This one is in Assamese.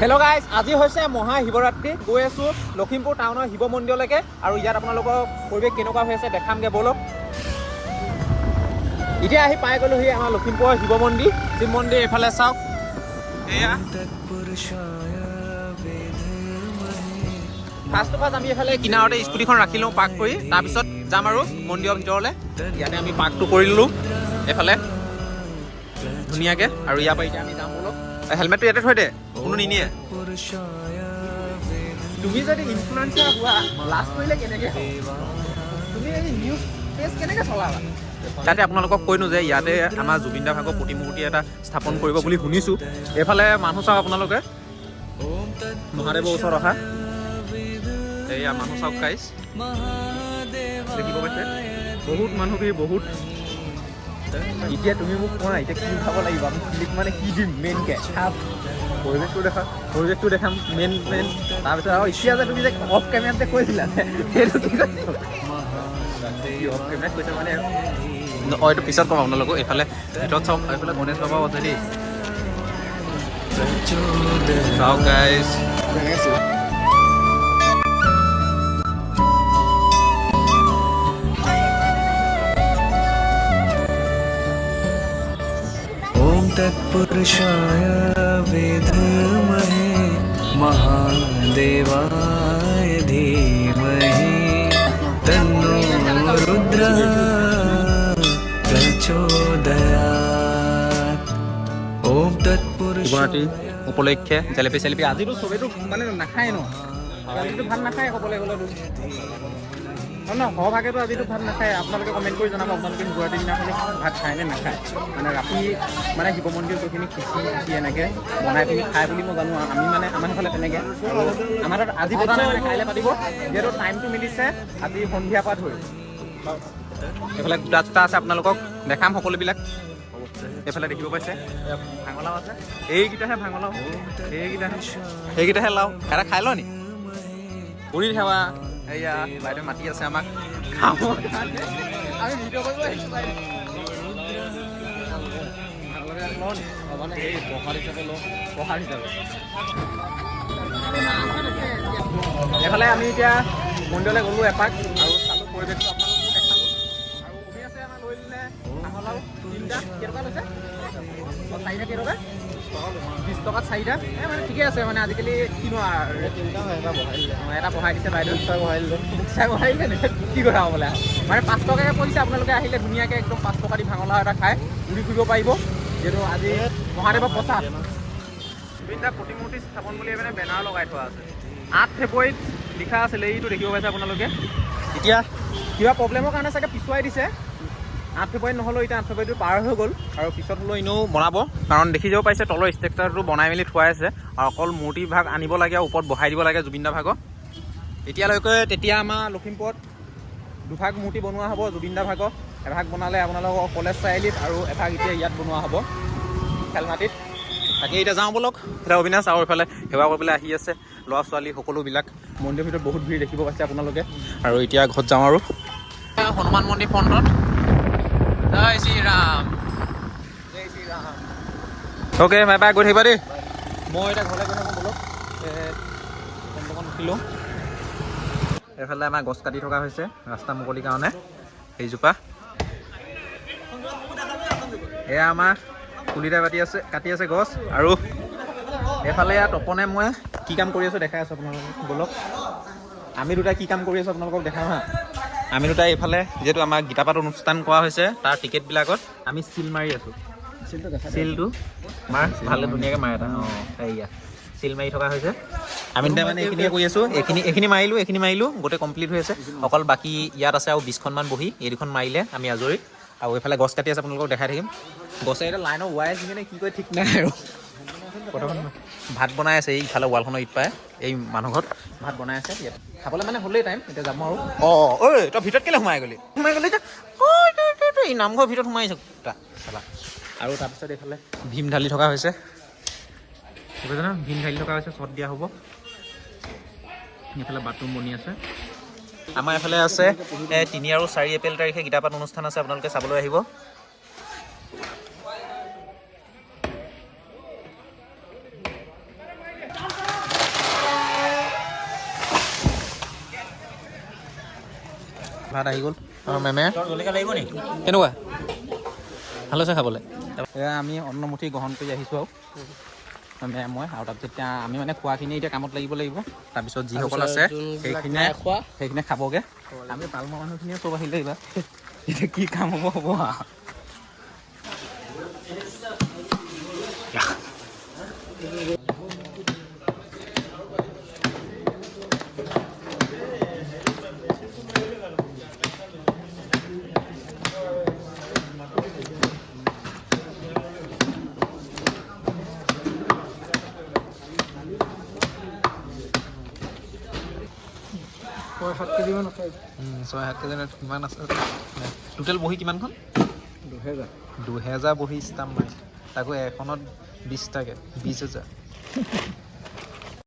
হেল্ল' গাইজ, আজি হৈছে মহাশিৱৰাত্ৰি। গৈ আছোঁ লখিমপুৰ টাউনৰ শিৱ মন্দিৰলৈকে আৰু ইয়াত আপোনালোকৰ পৰিৱেশ কেনেকুৱা হৈ আছে দেখামগৈ ব'লক। এতিয়া আহি পাই গ'লোহি আমাৰ লখিমপুৰৰ শিৱ মন্দিৰ। শিৱ মন্দিৰ এইফালে চাওক, এয়া ফাৰ্ষ্ট আমি এইফালে কিনাৰতে স্কুটিখন ৰাখি লওঁ পাৰ্ক কৰি, তাৰপিছত যাম আৰু মন্দিৰৰ ভিতৰলৈ। ইয়াতে আমি পাৰ্কটো কৰি ল'লোঁ এইফালে ধুনীয়াকৈ, আৰু ইয়াৰ পৰা এতিয়া আমি যাম ব'লক। হেলমেটটো ইয়াতে থৈ দে, কোনো নিনিয়ে। তুমি যদি ইনফ্লুৱেঞ্চাৰ হোৱা লাজ কৰিলে কেনেকৈ হ'ব? তুমি এই নিউজ পেজ কেনেকৈ চলাবা? তাতে আপোনালোকক কৈনো যে ইয়াতে আমাৰ জুবিন দা ভাগৰ প্ৰতিমূৰ্তি এটা স্থাপন কৰিব বুলি শুনিছোঁ। এইফালে মানুহ চাওক আপোনালোকে, মহাদেৱৰ ওচৰত অহা এয়া মানুহ চাওক গাইজ, দেখিব পাইছে বহুত মানুহ ভিৰ বহুত। এতিয়া তুমি মোক কোৱা এতিয়া কি খাব লাগিব, আমি ক্লিক মানে কি দিম মেইনকৈ খাম, পৰিৱেশটো দেখাম মেইন। তাৰপিছত আৰু এতিয়া যে তুমি যে অফ কেমেৰাত যে কৈছিলা সেইটো কি কৈছা? অফ কেমেৰাত কৈছা মানে এইটো পিছত ক'ম আপোনালোকক। এইফালে ভিতৰত চাওক, এইফালে গণেশ বাবাও আছে দেই, চাওক গাইজ। तत्पुरुषाय विद्महे महादेवाय धीमहि तन्नो रुद्रः प्रचोदयात्। ओम तत्पुरुषाय গুৱাহাটী উপলক্ষে জেলেপি চেলেপি আজিতো চবেইতো মানে নাখায় ন, আজিতো ভাত নাখায় ক'বলৈ গ'লেতো ন, সৰহভাগেতো আজিতো ভাত নাখায়। আপোনালোকে কমেণ্ট কৰি জনাব আপোনালোকে গুৱাহাটীৰ দিনাখনি ভাত খায় নে নাখায়। মানে ৰাতি মানে শিৱ মন্দিৰ গৈখিনি খিচি এনেকৈ বনাই পিনি খায় বুলি মই জানো। আমি মানে আমাৰ সেইফালে তেনেকৈ, আমাৰ তাত আজি পতা নাই, মানে কাইলৈ পাতিব। যিহেতু টাইমটো মিলিছে আজি সন্ধিয়াৰ পৰা ধৰি। এইফালে গোটা চোটা আছে, আপোনালোকক দেখাম সকলোবিলাক। এইফালে দেখিব পাইছে ভাঙলাও আছে, এইকেইটাহে ভাঙলাও, এইকেইটাহে লাও। এটা খাই লওঁ নি উৰি সেৱা। এয়া বাইদেউ মাতি আছে আমাক খাবৰ কাৰণে, আমি ভিডিঅ' কৰিব আহিছোঁ বাইদেউ। মানে এই প্ৰসাদ হিচাপে লওঁ, প্ৰসাদ হিচাপে। এইফালে আমি এতিয়া মন্দিৰলৈ গ'লোঁ এপাক আৰু চালোঁ পৰিৱেশটো আপোনালোককো দেখালোঁ। আৰু উমি আছে আমাৰ লৈ দিলে ভাঙলাও তিনিটা, কেইটকা লৈছে? 4টা কেইটকা? 20 টকাত 4টা। মানে ঠিকে আছে, মানে আজিকালি কিনো এটা বঢ়াই দিছে বাইদেউ, ইচ্ছা বঢ়াই দিলে কি কথা হ'বলে। মানে 5 টকাকৈ পৰিছে। আপোনালোকে আহিলে ধুনীয়াকৈ একদম 5 টকা দি ভাঙলাও এটা খাই ঘূৰি ফুৰিব পাৰিব। যিহেতু আজি মহাদেৱৰ প্ৰসাদ। দুইটা প্ৰতিমূৰ্তি স্থাপন বুলি মানে বেনাৰ লগাই থোৱা আছে। 8 ফেব্ৰুৱাৰীত লিখা আছিলে, এইটো দেখিব পাইছে আপোনালোকে। এতিয়া কিবা প্ৰব্লেমৰ কাৰণে চাগে পিছুৱাই দিছে। 8 ফেব্ৰুৱাৰীত নহ'লেও এতিয়া 8 ফেব্ৰুৱাৰীটো পাৰ হৈ গ'ল, আৰু পিছত হ'লেও এনেও বনাব। কাৰণ দেখি যাব পাইছে তলৰ ষ্ট্ৰাকচাৰটো বনাই মেলি থোৱাই আছে, আৰু অকল মূৰ্তি ভাগ আনিব লাগে আৰু ওপৰত বহাই দিব লাগে জুবিন দা ভাগৰ। এতিয়ালৈকে তেতিয়া আমাৰ লখিমপুৰত দুভাগ মূৰ্তি বনোৱা হ'ব জুবিন দা ভাগৰ। এভাগ বনালে আপোনালোকৰ কলেজ চাৰিআলিত, আৰু এভাগ এতিয়া ইয়াত বনোৱা হ'ব খেলমাটিত। তাকে এতিয়া যাওঁ ব'লক। এতিয়া অবিনাশ আৰু এইফালে সেৱা কৰিবলৈ আহি আছে ল'ৰা ছোৱালী সকলোবিলাক। মন্দিৰৰ ভিতৰত বহুত ভিৰ দেখিব পাইছে আপোনালোকে। আৰু এতিয়া ঘৰত যাওঁ আৰু হনুমান মন্দিৰ ফ্ৰণ্টত। জয় শ্ৰীৰাম, জয় শ্ৰীৰাম। অ'কে, বাই বাই, গৈ থাকিবা দেই। মই এতিয়া ঘৰলৈ গৈ থাকোঁ ব'লক। অকণ উঠিলোঁ। এইফালে আমাৰ গছ কাটি থকা হৈছে ৰাস্তা মুকলিৰ কাৰণে, সেইজোপা। এয়া আমাৰ পুলিতে কাটি আছে গছ। আৰু এইফালে ইয়াত তপনে মই কি কাম কৰি আছোঁ দেখাই আছোঁ আপোনালোকক ব'লক। আমি দুটা কি কাম কৰি আছোঁ আপোনালোকক দেখাম হা। আমি দুটাই এইফালে যিহেতু আমাৰ গীতাপাঠ অনুষ্ঠান কৰা হৈছে তাৰ টিকেটবিলাকত আমি চিল মাৰি আছোঁ। চিলটো মাৰ ভালে ধুনীয়াকৈ মাৰে এটা। অঁ, এয়া চিল মাৰি থকা হৈছে। আমি দুটাই মানে এইখিনিয়ে কৰি আছোঁ। এইখিনি মাৰিলোঁ গোটেই কমপ্লিট হৈ আছে। অকল বাকী ইয়াত আছে আৰু 20খনমান বহি, এই দুখন মাৰিলে আমি আজৰি। আৰু এইফালে গছ কাটি আছে, আপোনালোকক দেখাই থাকিম। গছে এতিয়া লাইনৰ ৱায়াৰ যিমানে কি কৰে ঠিক নাই আৰু। ভাত বনাই আছে এইফালে ৱালখনৰ ইপাৰে, এই মানুহ ঘৰত ভাত বনাই আছে। ইয়াত খাবলৈ মানে হ'লেই টাইম, এতিয়া যাম আৰু। ঐ তই ভিতৰত কেলৈ সোমাই গ'লি এতিয়া? এই নামঘৰৰ ভিতৰত সোমাই আছোঁ চালা। আৰু তাৰপিছত এইফালে ভীম ঢালি থকা হৈছে, ভীম ঢালি থকা হৈছে, শ্বট দিয়া হ'ব। এইফালে বাথৰুম বনি আছে। আমাৰ এইফালে আছে 3 আৰু 4 এপ্ৰিল তাৰিখে গীতাপাঠ অনুষ্ঠান আছে, আপোনালোকে চাবলৈ আহিব। ভাত আহি গ'ল আৰু মেমে কেনেকুৱা ভাল হৈছে খাবলৈ এয়া আমি অন্নমুঠি গ্ৰহণ কৰি আহিছোঁ আৰু মেম মই আৰু তাৰপিছত এতিয়া আমি মানে খোৱাখিনি এতিয়া কামত লাগিব তাৰপিছত যিসকল আছে সেইখিনিয়ে খাবগৈ আমি পালমা মানুহখিনিয়ে চব আহিলে এইবাৰ এতিয়া কি কাম হ'ব ছয় সাত কেজিমান আছে কিমান আছে টোটেল বহি কিমানখন 2000 2000 বহি ষ্টাম্প মাৰি তাকো এখনত 20 টাকে 20,000